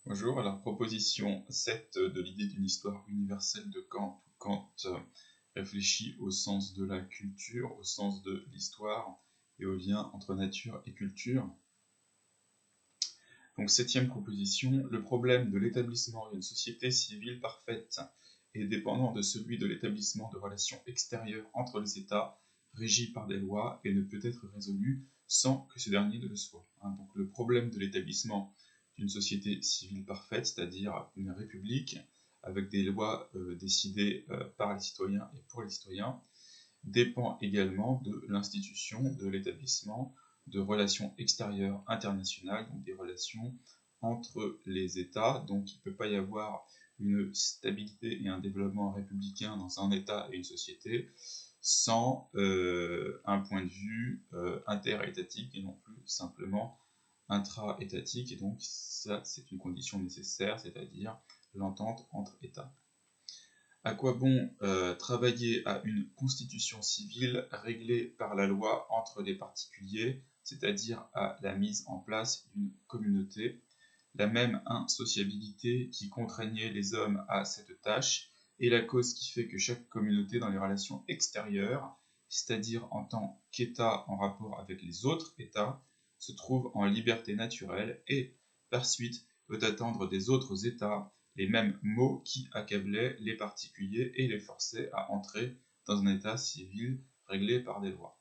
Bonjour, alors proposition 7 de l'idée d'une histoire universelle de Kant, où Kant réfléchit au sens de la culture, au sens de l'histoire et au lien entre nature et culture. Donc septième proposition, le problème de l'établissement d'une société civile parfaite est dépendant de celui de l'établissement de relations extérieures entre les États régis par des lois et ne peut être résolu sans que ce dernier ne le soit. Donc le problème de l'établissement d'une société civile parfaite, c'est-à-dire une république avec des lois décidées par les citoyens et pour les citoyens, dépend également de l'institution, de l'établissement de relations extérieures internationales, donc des relations entre les États. Donc il ne peut pas y avoir une stabilité et un développement républicain dans un État et une société sans un point de vue interétatique et non plus simplement intra-étatique, et donc ça c'est une condition nécessaire, c'est-à-dire l'entente entre États. À quoi bon travailler à une constitution civile réglée par la loi entre les particuliers, c'est-à-dire à la mise en place d'une communauté? La même insociabilité qui contraignait les hommes à cette tâche est la cause qui fait que chaque communauté dans les relations extérieures, c'est-à-dire en tant qu'État en rapport avec les autres États, se trouve en liberté naturelle et, par suite, peut attendre des autres États les mêmes maux qui accablaient les particuliers et les forçaient à entrer dans un État civil réglé par des lois.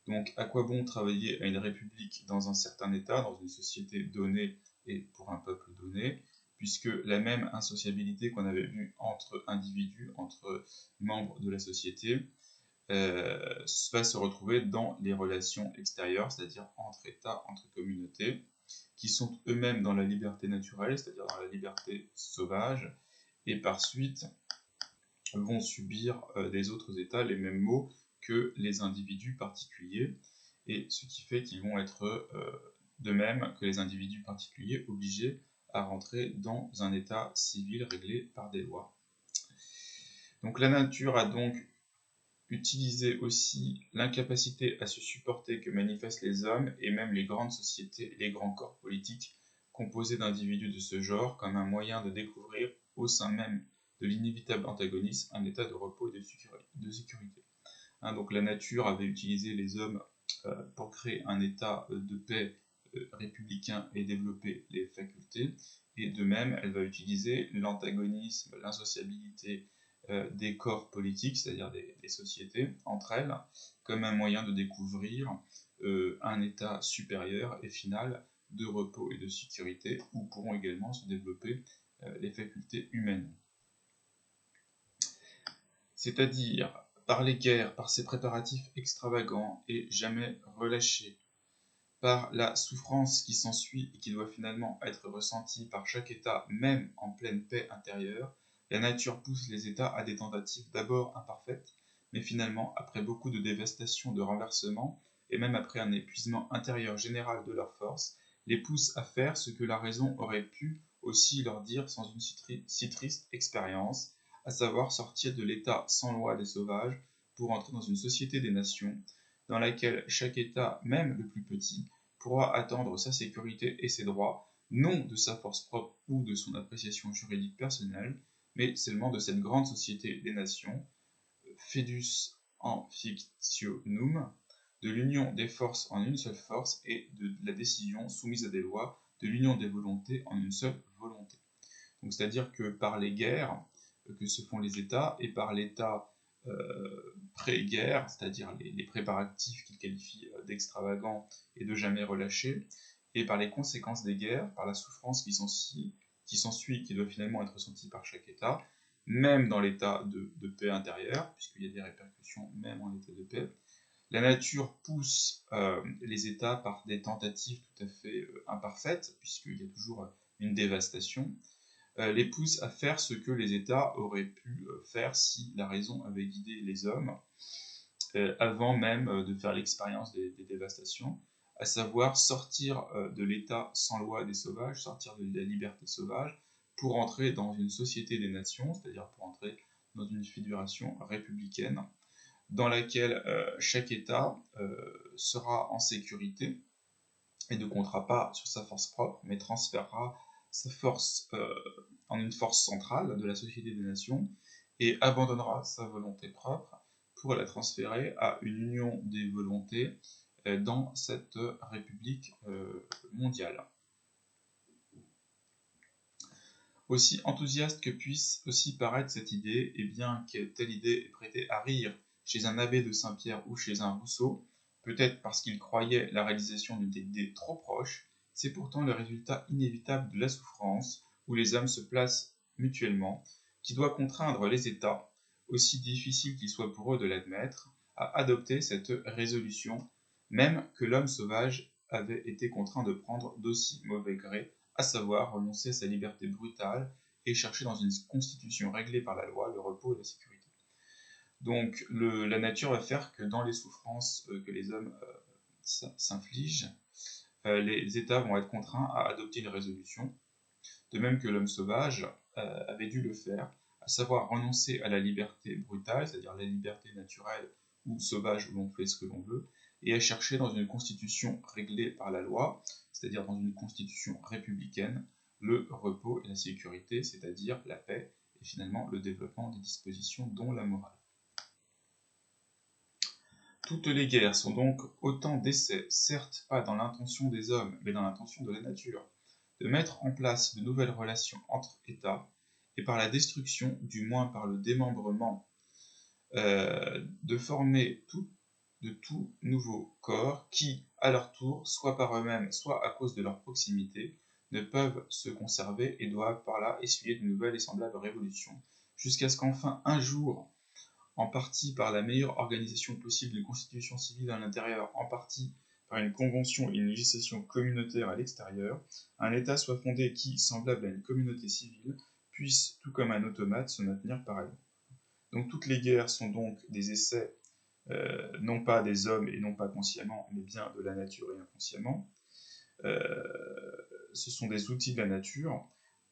Donc, à quoi bon travailler à une république dans un certain État, dans une société donnée et pour un peuple donné, puisque la même insociabilité qu'on avait vue entre individus, entre membres de la société, va se retrouver dans les relations extérieures, c'est-à-dire entre États, entre communautés, qui sont eux-mêmes dans la liberté naturelle, c'est-à-dire dans la liberté sauvage, et par suite vont subir des autres États les mêmes maux que les individus particuliers, et ce qui fait qu'ils vont être, de même que les individus particuliers, obligés à rentrer dans un État civil réglé par des lois. Donc la nature a donc utilisé aussi l'incapacité à se supporter que manifestent les hommes et même les grandes sociétés et les grands corps politiques composés d'individus de ce genre comme un moyen de découvrir au sein même de l'inévitable antagonisme un état de repos et de sécurité. Donc la nature avait utilisé les hommes pour créer un état de paix républicain et développer les facultés, et de même elle va utiliser l'antagonisme, l'insociabilité des corps politiques, c'est-à-dire des sociétés entre elles, comme un moyen de découvrir un état supérieur et final de repos et de sécurité, où pourront également se développer les facultés humaines. C'est-à-dire par les guerres, par ces préparatifs extravagants et jamais relâchés, par la souffrance qui s'ensuit et qui doit finalement être ressentie par chaque État, même en pleine paix intérieure, la nature pousse les États à des tentatives d'abord imparfaites, mais finalement, après beaucoup de dévastation, de renversements, et même après un épuisement intérieur général de leurs forces, les pousse à faire ce que la raison aurait pu aussi leur dire sans une si triste expérience, à savoir sortir de l'état sans loi des sauvages pour entrer dans une société des nations, dans laquelle chaque État, même le plus petit, pourra attendre sa sécurité et ses droits, non de sa force propre ou de son appréciation juridique personnelle, mais seulement de cette grande société des nations, fidus en fictionum, de l'union des forces en une seule force et de la décision soumise à des lois, de l'union des volontés en une seule volonté. Donc c'est-à-dire que par les guerres que se font les États et par l'État pré-guerre, c'est-à-dire les préparatifs qu'il qualifie d'extravagants et de jamais relâchés, et par les conséquences des guerres, par la souffrance qui s'ensuit, qui doit finalement être ressentie par chaque État, même dans l'état de paix intérieure, puisqu'il y a des répercussions même en état de paix. La nature pousse les États par des tentatives tout à fait imparfaites, puisqu'il y a toujours une dévastation, les pousse à faire ce que les États auraient pu faire si la raison avait guidé les hommes, avant même de faire l'expérience des dévastations, à savoir sortir de l'état sans loi des sauvages, sortir de la liberté sauvage, pour entrer dans une société des nations, c'est-à-dire pour entrer dans une fédération républicaine, dans laquelle chaque État sera en sécurité et ne comptera pas sur sa force propre, mais transférera sa force en une force centrale de la Société des Nations et abandonnera sa volonté propre pour la transférer à une union des volontés dans cette République mondiale. Aussi enthousiaste que puisse aussi paraître cette idée, et bien que telle idée ait prêté à rire chez un abbé de Saint-Pierre ou chez un Rousseau, peut-être parce qu'il croyait la réalisation d'une idée trop proche, c'est pourtant le résultat inévitable de la souffrance où les hommes se placent mutuellement, qui doit contraindre les États, aussi difficile qu'il soit pour eux de l'admettre, à adopter cette résolution, même que l'homme sauvage avait été contraint de prendre d'aussi mauvais gré, à savoir renoncer à sa liberté brutale et chercher dans une constitution réglée par la loi le repos et la sécurité. Donc la nature va faire que dans les souffrances que les hommes s'infligent, les États vont être contraints à adopter une résolution, de même que l'homme sauvage avait dû le faire, à savoir renoncer à la liberté brutale, c'est-à-dire la liberté naturelle ou sauvage où l'on fait ce que l'on veut, et à chercher dans une constitution réglée par la loi, c'est-à-dire dans une constitution républicaine, le repos et la sécurité, c'est-à-dire la paix et finalement le développement des dispositions dont la morale. Toutes les guerres sont donc autant d'essais, certes pas dans l'intention des hommes, mais dans l'intention de la nature, de mettre en place de nouvelles relations entre États, et par la destruction, du moins par le démembrement, de former de tout nouveaux corps qui, à leur tour, soit par eux-mêmes, soit à cause de leur proximité, ne peuvent se conserver et doivent par là essuyer de nouvelles et semblables révolutions, jusqu'à ce qu'enfin un jour, en partie par la meilleure organisation possible d'une constitution civile à l'intérieur, en partie par une convention et une législation communautaire à l'extérieur, un État soit fondé qui, semblable à une communauté civile, puisse, tout comme un automate, se maintenir par elle. Donc toutes les guerres sont donc des essais, non pas des hommes et non pas consciemment, mais bien de la nature et inconsciemment. Ce sont des outils de la nature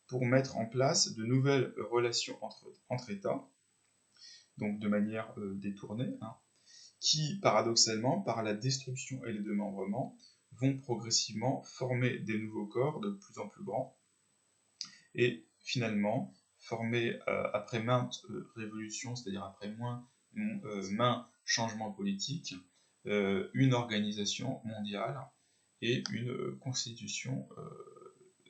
pour mettre en place de nouvelles relations entre États, donc de manière détournée, hein, qui, paradoxalement, par la destruction et le démembrement, vont progressivement former des nouveaux corps de plus en plus grands, et finalement, former, après maintes révolutions, c'est-à-dire après maints changements politiques, une organisation mondiale et une constitution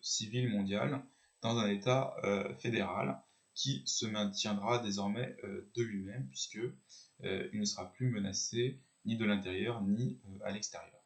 civile mondiale dans un État fédéral qui se maintiendra désormais de lui-même, puisque il ne sera plus menacé ni de l'intérieur ni à l'extérieur.